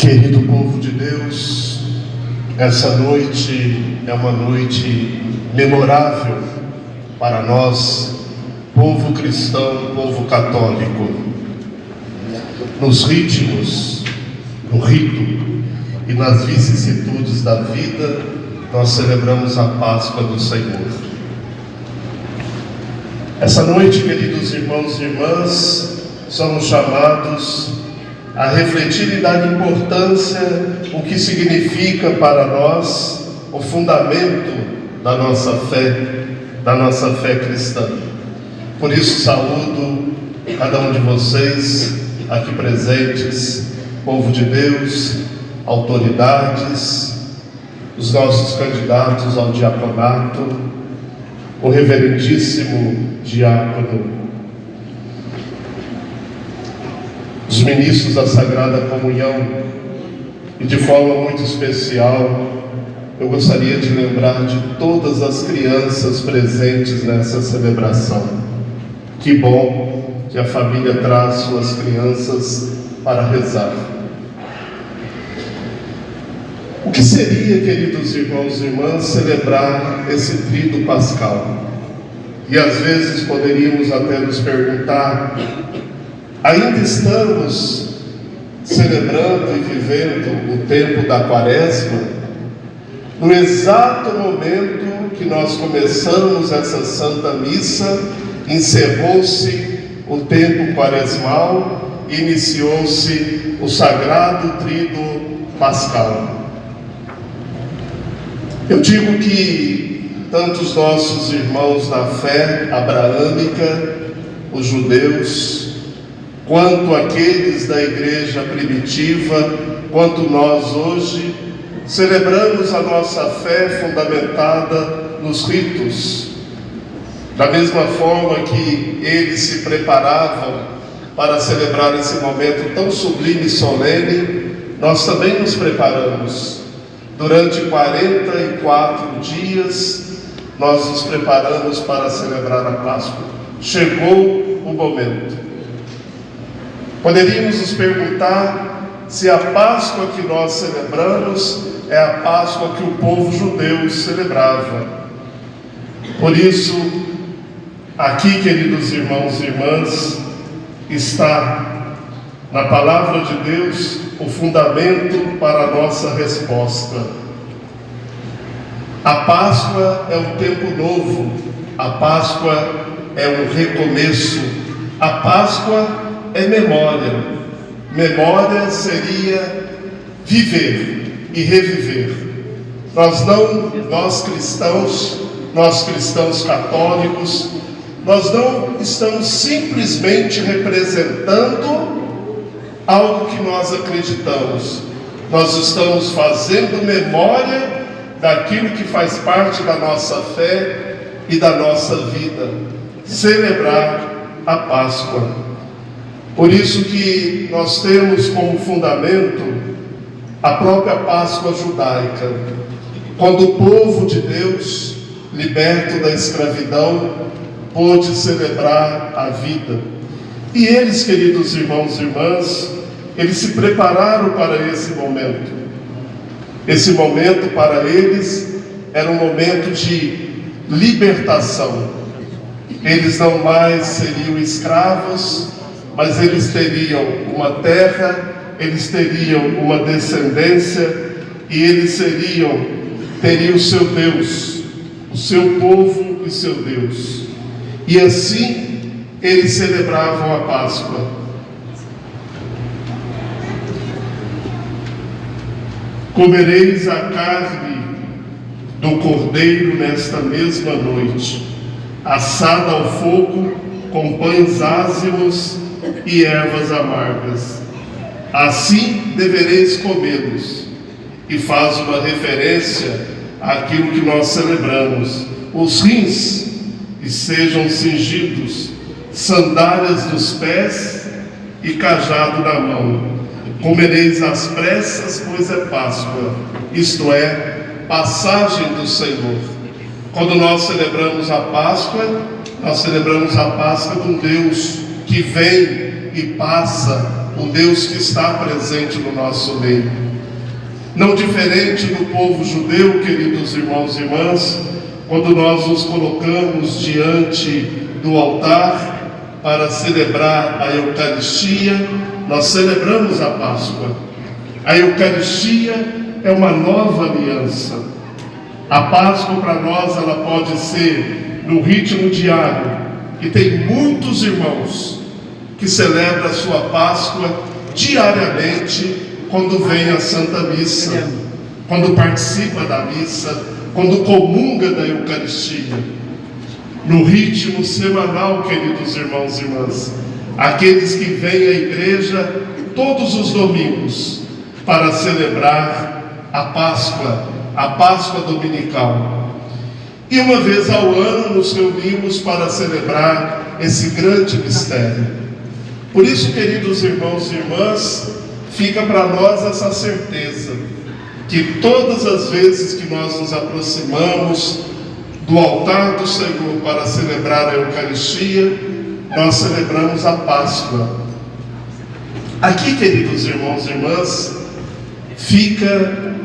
Querido povo de Deus, essa noite é uma noite memorável para nós, povo cristão, povo católico. Nos ritmos, no rito e nas vicissitudes da vida, nós celebramos a Páscoa do Senhor. Essa noite, queridos irmãos e irmãs, somos chamados a refletir e dar importância o que significa para nós o fundamento da nossa fé cristã. Por isso saúdo cada um de vocês aqui presentes, povo de Deus, autoridades, os nossos candidatos ao diaconato, o reverendíssimo diácono, os ministros da Sagrada Comunhão, e de forma muito especial, eu gostaria de lembrar de todas as crianças presentes nessa celebração. Que bom que a família traz suas crianças para rezar. O que seria, queridos irmãos e irmãs, celebrar esse tríduo pascal? E às vezes poderíamos até nos perguntar: ainda estamos celebrando e vivendo o tempo da Quaresma? No exato momento que nós começamos essa Santa Missa, encerrou-se o tempo quaresmal e iniciou-se o Sagrado Tríduo Pascal. Eu digo que tanto os nossos irmãos na fé abraâmica, os judeus, quanto aqueles da igreja primitiva, quanto nós hoje, celebramos a nossa fé fundamentada nos ritos. Da mesma forma que eles se preparavam para celebrar esse momento tão sublime e solene, nós também nos preparamos. Durante 44 dias, nós nos preparamos para celebrar a Páscoa. Chegou o momento. Poderíamos nos perguntar se a Páscoa que nós celebramos é a Páscoa que o povo judeu celebrava. Por isso, aqui, queridos irmãos e irmãs, está na Palavra de Deus o fundamento para a nossa resposta. A Páscoa é um tempo novo, a Páscoa é um recomeço, a Páscoa é memória. Memória seria viver e reviver. Nós cristãos católicos, nós não estamos simplesmente representando algo que nós acreditamos. Nós estamos fazendo memória daquilo que faz parte da nossa fé e da nossa vida. Celebrar a Páscoa. Por isso que nós temos como fundamento a própria Páscoa judaica, quando o povo de Deus, liberto da escravidão, pôde celebrar a vida. E eles, queridos irmãos e irmãs, eles se prepararam para esse momento. Esse momento para eles era um momento de libertação. Eles não mais seriam escravos, mas eles teriam uma terra, eles teriam uma descendência, e eles teriam o seu Deus, o seu povo e seu Deus. E assim eles celebravam a Páscoa. Comereis a carne do cordeiro nesta mesma noite, assada ao fogo com pães ázimos e ervas amargas. Assim devereis comê-los. E faz uma referência àquilo que nós celebramos. Os rins e sejam cingidos, sandálias nos pés e cajado na mão. Comereis às pressas, pois é Páscoa, isto é, passagem do Senhor. Quando nós celebramos a Páscoa, nós celebramos a Páscoa de um Deus que vem e passa o Deus que está presente no nosso meio. Não diferente do povo judeu, queridos irmãos e irmãs, quando nós nos colocamos diante do altar para celebrar a Eucaristia, nós celebramos a Páscoa. A Eucaristia é uma nova aliança. A Páscoa para nós, ela pode ser no ritmo diário, e tem muitos irmãos que celebram a sua Páscoa diariamente, quando vem a Santa Missa, quando participa da missa, quando comunga da Eucaristia. No ritmo semanal, queridos irmãos e irmãs, aqueles que vêm à igreja todos os domingos para celebrar a Páscoa dominical. E uma vez ao ano nos reunimos para celebrar esse grande mistério. Por isso, queridos irmãos e irmãs, fica para nós essa certeza, que todas as vezes que nós nos aproximamos do altar do Senhor para celebrar a Eucaristia, nós celebramos a Páscoa. Aqui, queridos irmãos e irmãs, fica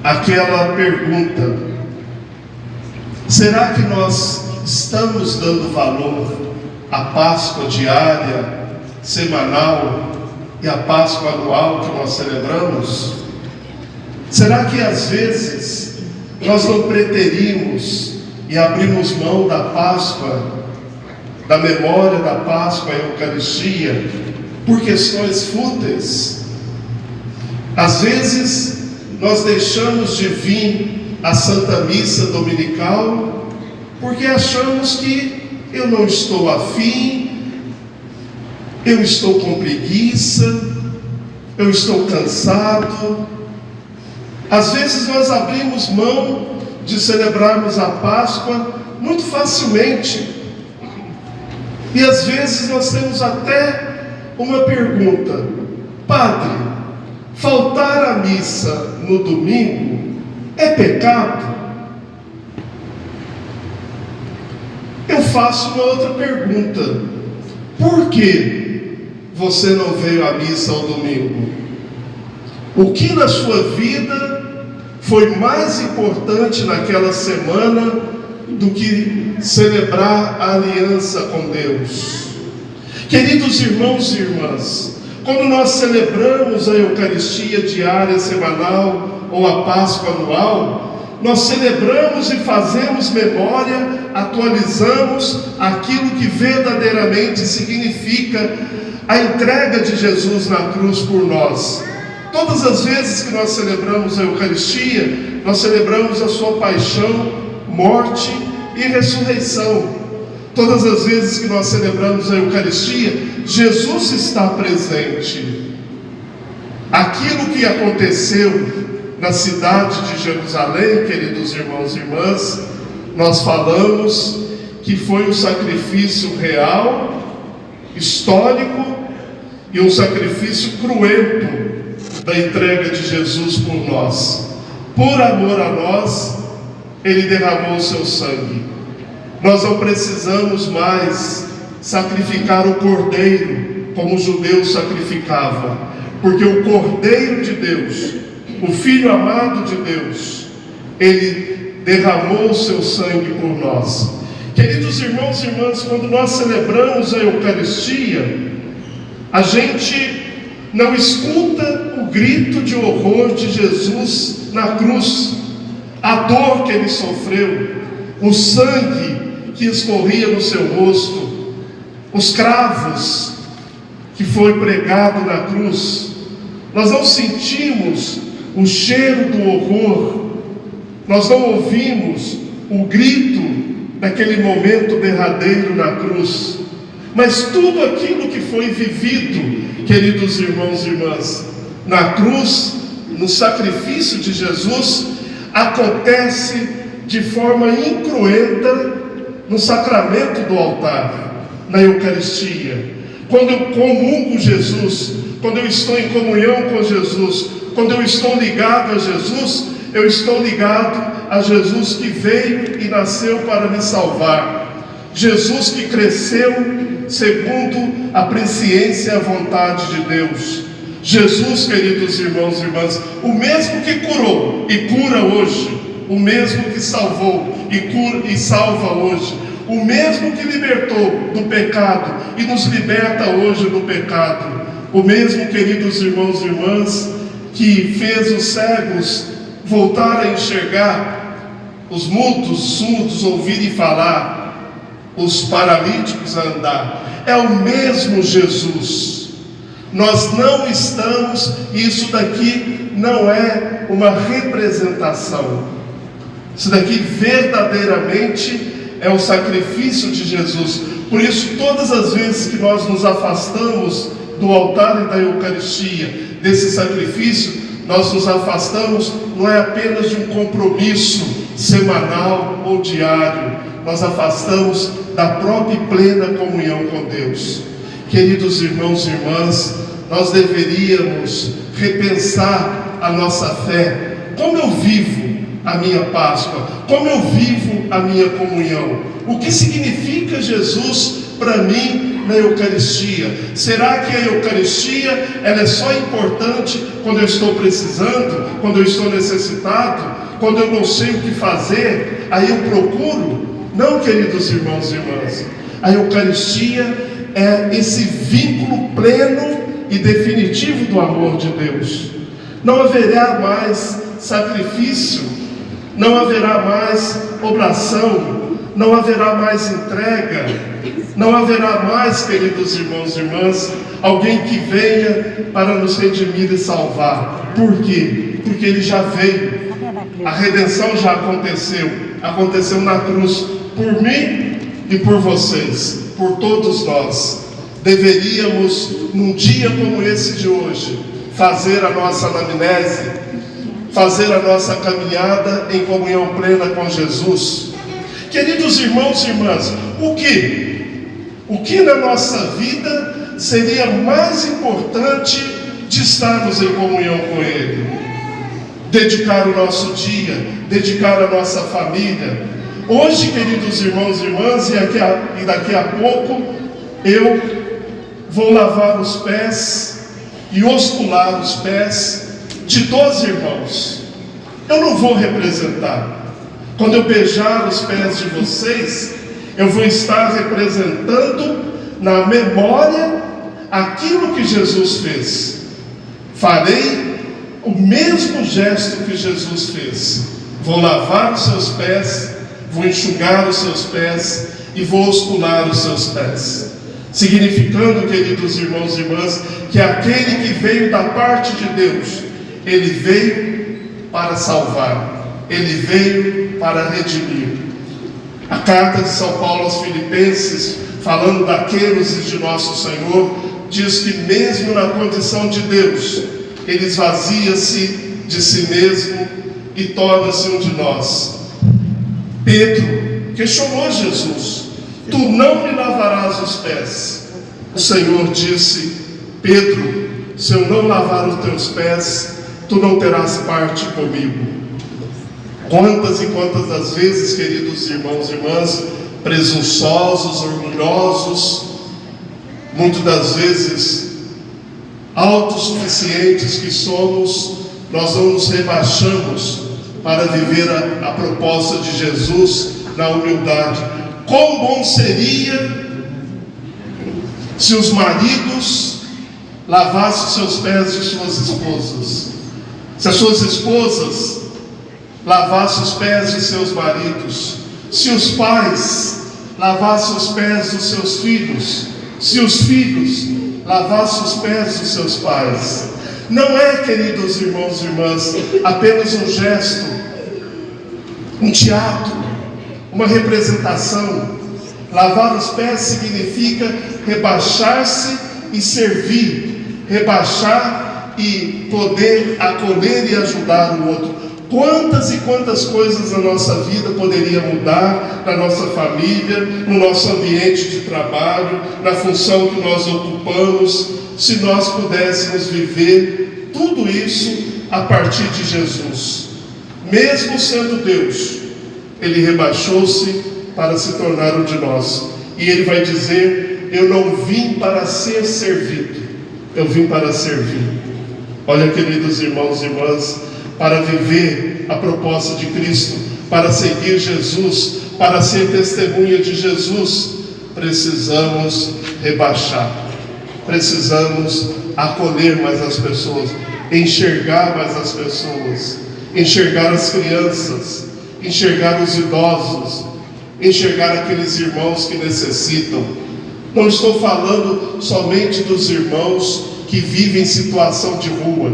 aquela pergunta: será que nós estamos dando valor à Páscoa diária, semanal e à Páscoa anual que nós celebramos? Será que às vezes nós não preterimos e abrimos mão da Páscoa, da memória da Páscoa e Eucaristia, por questões fúteis? Às vezes nós deixamos de vir à Santa Missa dominical porque achamos que eu não estou afim, eu estou com preguiça, eu estou cansado. Às vezes nós abrimos mão de celebrarmos a Páscoa muito facilmente. E às vezes nós temos até uma pergunta: Padre, faltar à missa no domingo é pecado? Eu faço uma outra pergunta: por que você não veio à missa ao domingo? O que na sua vida foi mais importante naquela semana do que celebrar a aliança com Deus? Queridos irmãos e irmãs, quando nós celebramos a Eucaristia diária, semanal ou a Páscoa anual, nós celebramos e fazemos memória, atualizamos aquilo que verdadeiramente significa a entrega de Jesus na cruz por nós. Todas as vezes que nós celebramos a Eucaristia, nós celebramos a sua paixão, morte e ressurreição. Todas as vezes que nós celebramos a Eucaristia, Jesus está presente. Aquilo que aconteceu na cidade de Jerusalém, queridos irmãos e irmãs, nós falamos que foi um sacrifício real, histórico e um sacrifício cruento da entrega de Jesus por nós. Por amor a nós, Ele derramou o seu sangue. Nós não precisamos mais sacrificar o cordeiro como os judeus sacrificavam, porque o Cordeiro de Deus, o Filho amado de Deus, Ele derramou o seu sangue por nós. Queridos irmãos e irmãs, quando nós celebramos a Eucaristia, a gente não escuta o grito de horror de Jesus na cruz, a dor que Ele sofreu, o sangue que escorria no seu rosto, os cravos que foi pregado na cruz. Nós não sentimos o cheiro do horror, nós não ouvimos o grito daquele momento derradeiro na cruz, mas tudo aquilo que foi vivido, queridos irmãos e irmãs, na cruz, no sacrifício de Jesus, acontece de forma incruenta no sacramento do altar, na Eucaristia. Quando eu comungo Jesus, quando eu estou em comunhão com Jesus, quando eu estou ligado a Jesus, eu estou ligado a Jesus que veio e nasceu para me salvar. Jesus que cresceu segundo a presciência e a vontade de Deus. Jesus, queridos irmãos e irmãs, o mesmo que curou e cura hoje, o mesmo que salvou e cura e salva hoje, o mesmo que libertou do pecado e nos liberta hoje do pecado, o mesmo, queridos irmãos e irmãs, que fez os cegos voltar a enxergar, os mudos, surdos ouvirem falar, os paralíticos a andar, é o mesmo Jesus. Nós não estamos, isso daqui não é uma representação, isso daqui verdadeiramente é o sacrifício de Jesus. Por isso, todas as vezes que nós nos afastamos do altar e da Eucaristia, desse sacrifício, nós nos afastamos não é apenas de um compromisso semanal ou diário, nós afastamos da própria e plena comunhão com Deus. Queridos irmãos e irmãs, nós deveríamos repensar a nossa fé. Como eu vivo a minha Páscoa? Como eu vivo a minha comunhão? O que significa Jesus para mim na Eucaristia? Será que a Eucaristia ela é só importante quando eu estou precisando, quando eu estou necessitado, quando eu não sei o que fazer, aí eu procuro? Não, queridos irmãos e irmãs, a Eucaristia é esse vínculo pleno e definitivo do amor de Deus. Não haverá mais sacrifício, não haverá mais oblação, não haverá mais entrega, não haverá mais, queridos irmãos e irmãs, alguém que venha para nos redimir e salvar. Por quê? Porque Ele já veio, a redenção já aconteceu na cruz, por mim e por vocês, por todos nós. Deveríamos, num dia como esse de hoje, fazer a nossa anamnese, fazer a nossa caminhada em comunhão plena com Jesus. Queridos irmãos e irmãs, o que na nossa vida seria mais importante de estarmos em comunhão com Ele? Dedicar o nosso dia, dedicar a nossa família. Hoje, queridos irmãos e irmãs, e daqui a pouco, eu vou lavar os pés e oscular os pés de 12 irmãos. Eu não vou representar. Quando eu beijar os pés de vocês, eu vou estar representando na memória aquilo que Jesus fez. Farei o mesmo gesto que Jesus fez. Vou lavar os seus pés, vou enxugar os seus pés e vou oscular os seus pés. Significando, queridos irmãos e irmãs, que aquele que veio da parte de Deus, ele veio para salvar, ele veio para redimir. A carta de São Paulo aos Filipenses, falando daqueles de nosso Senhor, diz que mesmo na condição de Deus, ele esvazia-se de si mesmo e torna-se um de nós. Pedro questionou Jesus: tu não me lavarás os pés? O Senhor disse: Pedro, se eu não lavar os teus pés, tu não terás parte comigo. Quantas e quantas das vezes, queridos irmãos e irmãs, presunçosos, orgulhosos, muitas das vezes autossuficientes que somos, nós não nos rebaixamos para viver a proposta de Jesus na humildade. Quão bom seria se os maridos lavassem os seus pés de suas esposas, se as suas esposas lavassem os pés de seus maridos, se os pais lavassem os pés dos seus filhos, se os filhos lavassem os pés dos seus pais. Não é, queridos irmãos e irmãs, apenas um gesto, um teatro, uma representação. Lavar os pés significa rebaixar-se e servir, rebaixar e poder acolher e ajudar o outro. Quantas e quantas coisas na nossa vida poderia mudar, na nossa família, no nosso ambiente de trabalho, na função que nós ocupamos, se nós pudéssemos viver tudo isso a partir de Jesus. Mesmo sendo Deus, Ele rebaixou-se para se tornar um de nós. E Ele vai dizer eu não vim para ser servido, eu vim para servir. Olha, queridos irmãos e irmãs, para viver a proposta de Cristo, para seguir Jesus, para ser testemunha de Jesus, precisamos rebaixar, precisamos acolher mais as pessoas, enxergar mais as pessoas, enxergar as crianças, enxergar os idosos, enxergar aqueles irmãos que necessitam. Não estou falando somente dos irmãos que vivem em situação de rua,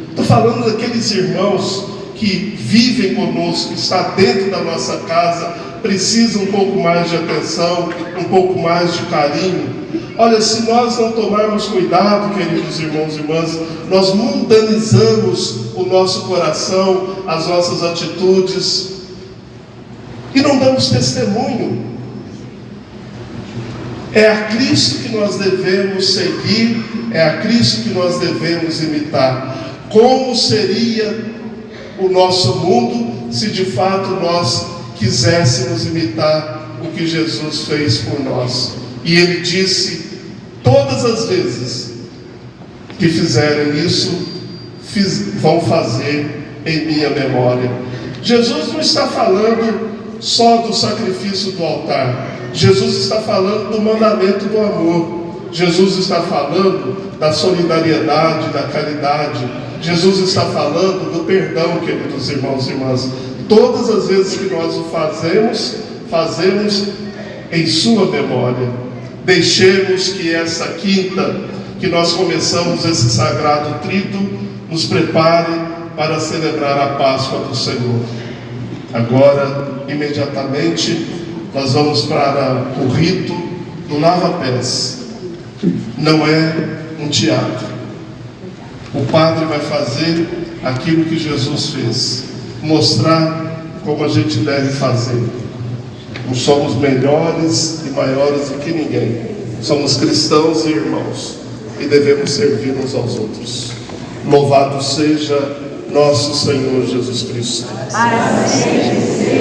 estou falando daqueles irmãos que vivem conosco, que está dentro da nossa casa, precisam um pouco mais de atenção, um pouco mais de carinho. Olha, se nós não tomarmos cuidado, queridos irmãos e irmãs, nós mundanizamos o nosso coração, as nossas atitudes, e não damos testemunho. É a Cristo que nós devemos seguir, é a Cristo que nós devemos imitar. Como seria o nosso mundo se de fato nós quiséssemos imitar o que Jesus fez por nós? E Ele disse: todas as vezes que fizerem isso, vão fazer em minha memória. Jesus não está falando só do sacrifício do altar. Jesus está falando do mandamento do amor. Jesus está falando da solidariedade, da caridade. Jesus está falando do perdão, queridos irmãos e irmãs. Todas as vezes que nós o fazemos, fazemos em sua memória. Deixemos que essa quinta, que nós começamos esse sagrado trito, nos prepare para celebrar a Páscoa do Senhor. Agora, imediatamente, nós vamos para o rito do lava-pés. Não é um teatro. O padre vai fazer aquilo que Jesus fez, mostrar como a gente deve fazer. Não somos melhores e maiores do que ninguém. Somos cristãos e irmãos e devemos servir uns aos outros. Louvado seja nosso Senhor Jesus Cristo. Amém.